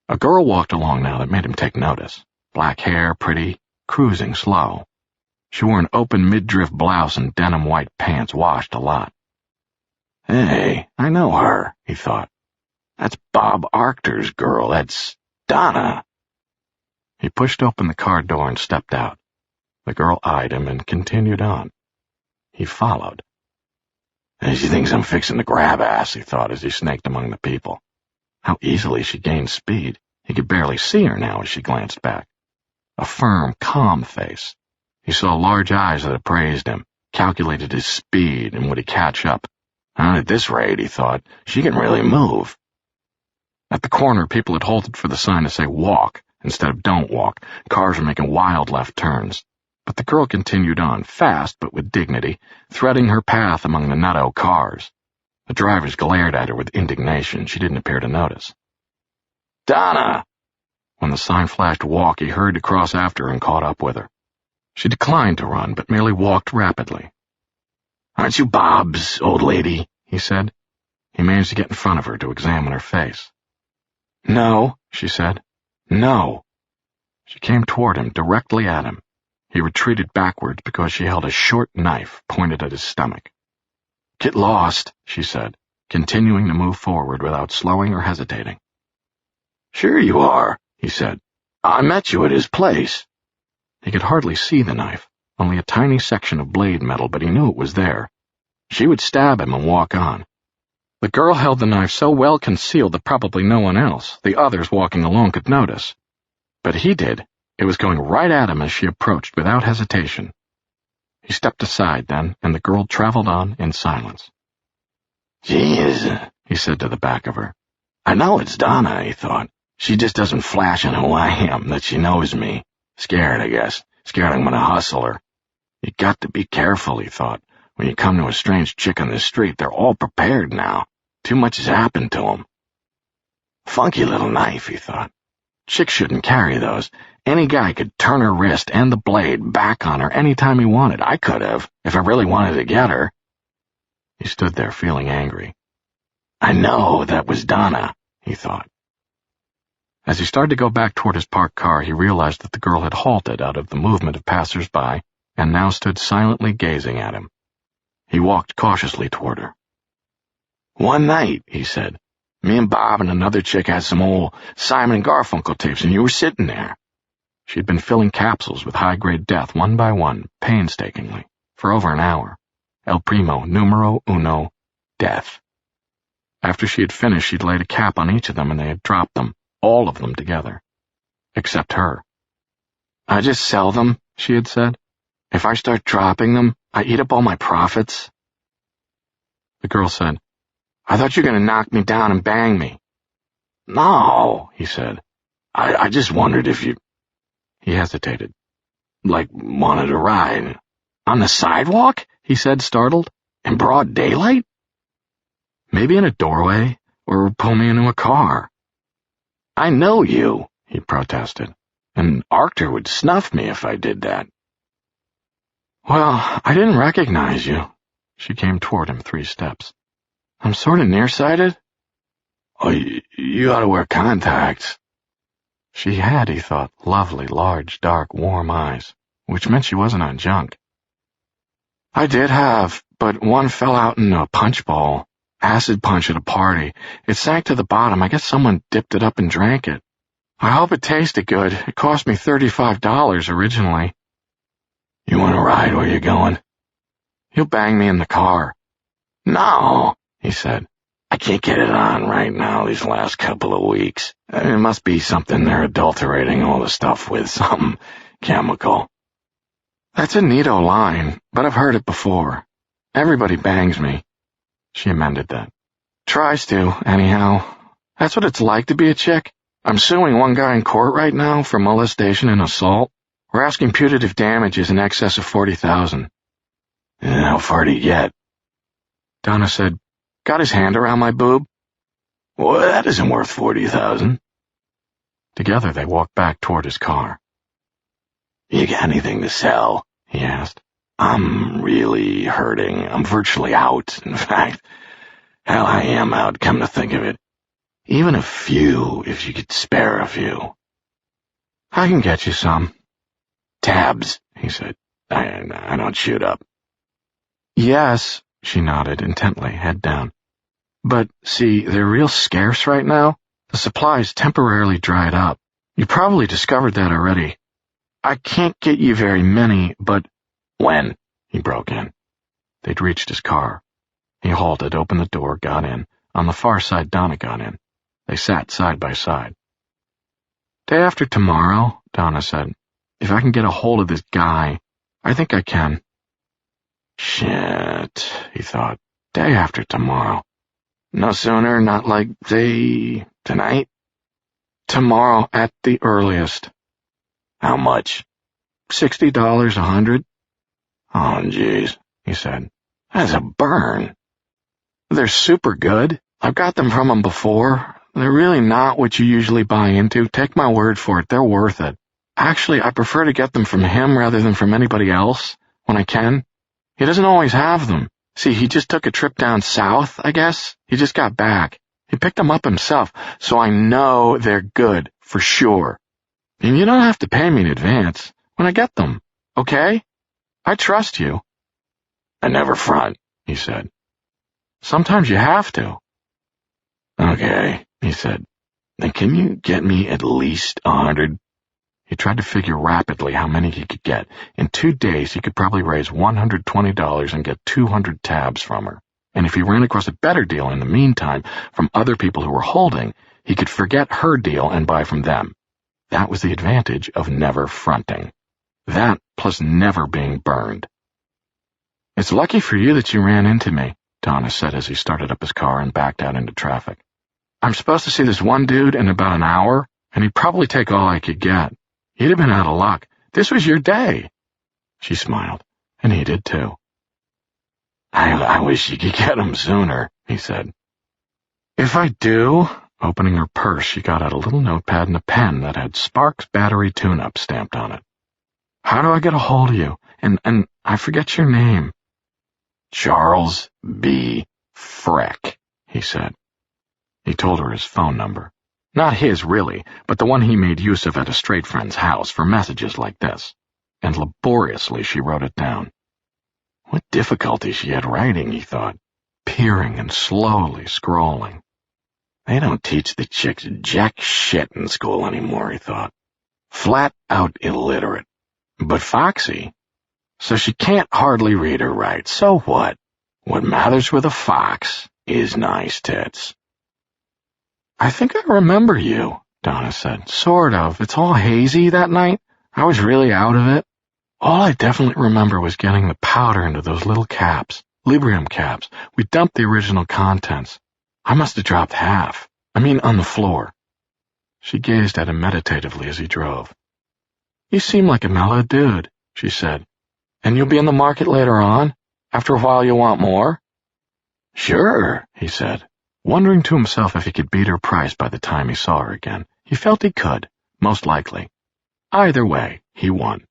A girl walked along now that made him take notice. Black hair, pretty, cruising slow. She wore an open midriff blouse and denim white pants, washed a lot. Hey, I know her, he thought. That's Bob Arctor's girl. That's Donna. He pushed open the car door and stepped out. The girl eyed him and continued on. He followed. She thinks I'm fixing to grab ass, he thought as he snaked among the people. How easily she gained speed. He could barely see her now as she glanced back. A firm, calm face. He saw large eyes that appraised him, calculated his speed, and would he catch up. Not at this rate, he thought. She can really move. At the corner, people had halted for the sign to say walk instead of don't walk. Cars were making wild left turns. But the girl continued on, fast but with dignity, threading her path among the nutto cars. The drivers glared at her with indignation. She didn't appear to notice. Donna! When the sign flashed walk, he hurried across after her and caught up with her. She declined to run, but merely walked rapidly. Aren't you Bob's old lady? He said. He managed to get in front of her to examine her face. No, she said. No. She came toward him, directly at him. He retreated backwards because she held a short knife pointed at his stomach. Get lost, she said, continuing to move forward without slowing or hesitating. Sure you are, he said. I met you at his place. He could hardly see the knife, only a tiny section of blade metal, but he knew it was there. She would stab him and walk on. The girl held the knife so well concealed that probably no one else, the others walking along, could notice. But he did. It was going right at him as she approached without hesitation. He stepped aside then, and the girl traveled on in silence. Jeez, he said to the back of her. I know it's Donna, he thought. She just doesn't flash on who I am, that she knows me. Scared, I guess. Scared I'm gonna hustle her. You got to be careful, he thought. When you come to a strange chick on the street, they're all prepared now. Too much has happened to them. Funky little knife, he thought. Chicks shouldn't carry those. Any guy could turn her wrist and the blade back on her any time he wanted. I could have, if I really wanted to get her. He stood there feeling angry. I know that was Donna, he thought. As he started to go back toward his parked car, he realized that the girl had halted out of the movement of passers-by and now stood silently gazing at him. He walked cautiously toward her. One night, he said, me and Bob and another chick had some old Simon and Garfunkel tapes, and you were sitting there. She'd been filling capsules with high-grade death one by one, painstakingly, for over an hour. El primo, numero uno, death. After she had finished, she'd laid a cap on each of them, and they had dropped them, all of them together. Except her. I just sell them, she had said. If I start dropping them, I eat up all my profits. The girl said, I thought you were going to knock me down and bang me. No, he said. I just wondered if you... He hesitated. Like, wanted a ride. On the sidewalk? He said, startled. In broad daylight? Maybe in a doorway, or pull me into a car. I know you, he protested, and Arctor would snuff me if I did that. Well, I didn't recognize you. She came toward him 3 steps. I'm sort of nearsighted. Oh, you ought to wear contacts. She had, he thought, lovely, large, dark, warm eyes, which meant she wasn't on junk. I did have, but one fell out in a punch bowl. Acid punch at a party. It sank to the bottom. I guess someone dipped it up and drank it. I hope it tasted good. It cost me $35 originally. You want to ride where you're going? He'll bang me in the car. No, he said. I can't get it on right now these last couple of weeks. It must be something they're adulterating all the stuff with, some chemical. That's a neato line, but I've heard it before. Everybody bangs me. She amended that. Tries to, anyhow. That's what it's like to be a chick. I'm suing one guy in court right now for molestation and assault. We're asking punitive damages in excess of $40,000. How far did he get? Donna said, got his hand around my boob. Well, that isn't worth $40,000. Together they walked back toward his car. You got anything to sell? He asked. I'm really hurting. I'm virtually out, in fact. Hell, I am out, come to think of it. Even a few, if you could spare a few. I can get you some. Tabs, he said. I don't shoot up. Yes, she nodded intently, head down. But, see, they're real scarce right now. The supply's temporarily dried up. You probably discovered that already. I can't get you very many, but... When? He broke in. They'd reached his car. He halted, opened the door, got in. On the far side, Donna got in. They sat side by side. Day after tomorrow, Donna said. If I can get a hold of this guy, I think I can. Shit, he thought. Day after tomorrow. No sooner, not like, say, tonight? Tomorrow at the earliest. How much? $60, $100? Oh, jeez, he said. That's a burn. They're super good. I've got them from them before. They're really not what you usually buy into. Take my word for it, they're worth it. Actually, I prefer to get them from him rather than from anybody else, when I can. He doesn't always have them. See, he just took a trip down south, I guess. He just got back. He picked them up himself, so I know they're good, for sure. And you don't have to pay me in advance when I get them, okay? I trust you. I never front, he said. Sometimes you have to. Okay, he said. Then can you get me at least 100? He tried to figure rapidly how many he could get. In 2 days, he could probably raise $120 and get 200 tabs from her. And if he ran across a better deal in the meantime from other people who were holding, he could forget her deal and buy from them. That was the advantage of never fronting. That plus never being burned. It's lucky for you that you ran into me, Donna said as he started up his car and backed out into traffic. I'm supposed to see this one dude in about an hour, and he'd probably take all I could get. He'd have been out of luck. This was your day. She smiled, and he did too. I wish you could get him sooner, he said. If I do, opening her purse, she got out a little notepad and a pen that had Sparks Battery Tune-Up stamped on it. How do I get a hold of you? And I forget your name. Charles B. Freck, he said. He told her his phone number. Not his, really, but the one he made use of at a straight friend's house for messages like this. And laboriously she wrote it down. What difficulty she had writing, he thought, peering and slowly scrolling. They don't teach the chicks jack shit in school anymore, he thought. Flat out illiterate. But foxy. So she can't hardly read or write. So what? What matters with a fox is nice tits. I think I remember you, Donna said. Sort of. It's all hazy that night. I was really out of it. All I definitely remember was getting the powder into those little caps, Librium caps. We dumped the original contents. I must have dropped half. On the floor. She gazed at him meditatively as he drove. You seem like a mellow dude, she said. And you'll be in the market later on? After a while you'll want more? Sure, he said, wondering to himself if he could beat her price by the time he saw her again. He felt he could, most likely. Either way, he won.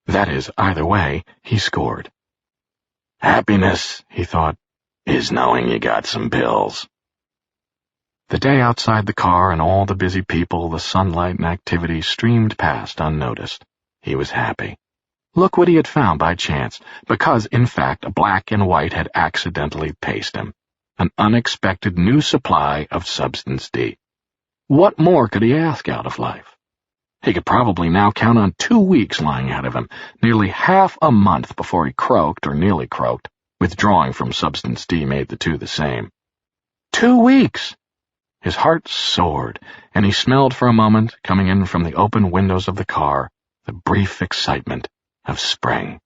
That is, either way, he scored. Happiness, he thought, is knowing you got some pills. The day outside the car and all the busy people, the sunlight and activity streamed past unnoticed. He was happy. Look what he had found by chance, because, in fact, a black and white had accidentally paced him. An unexpected new supply of Substance D. What more could he ask out of life? He could probably now count on 2 weeks lying ahead of him, nearly half a month before he croaked, or nearly croaked. Withdrawing from Substance D made the two the same. 2 weeks! His heart soared, and he smelled for a moment, coming in from the open windows of the car, the brief excitement of spring.